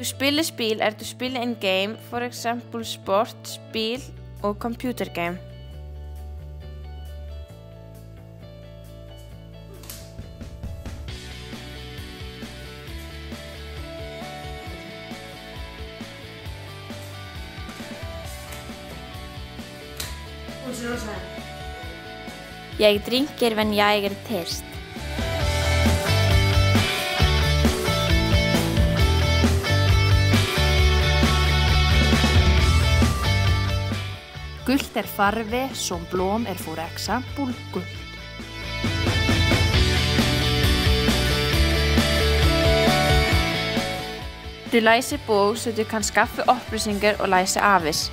Du spiller spil er du spiller en game, for eksempel sport, spil og computergame. Jeg drinker when jeg er tørst. Gult er farve som blom er for eksempel gult. Du læser bog, så du kan skaffe oplysninger og læse avis.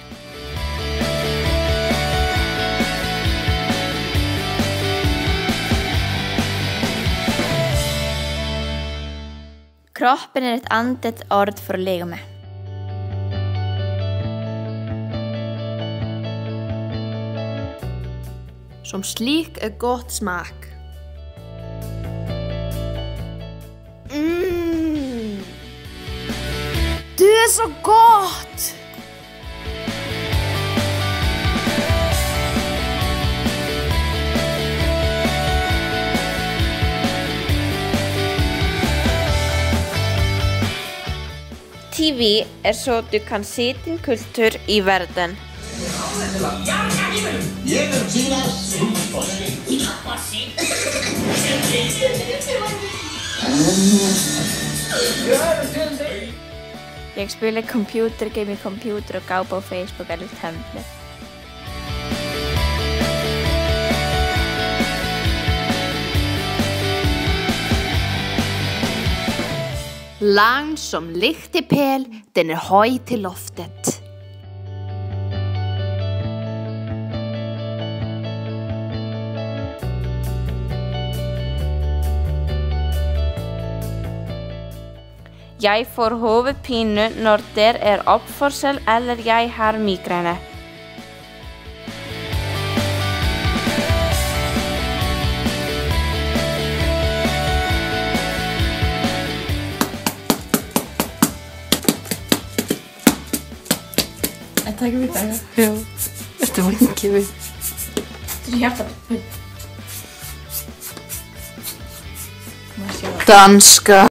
Kroppen er et andet ord for legeme. Som slik er godt smak. Det er så godt! TV er så du kan se din kultur i verden. Jeg spiller computergame i computer og går på Facebook eller Tumblr. Lang som lygtepæl, den er høj til loftet. Jeg får hovedpine når der er oppførsel eller jeg har migræne. Jeg tager vidt af. Ja, det var ikke vidt. Det er hjerte. Dansker.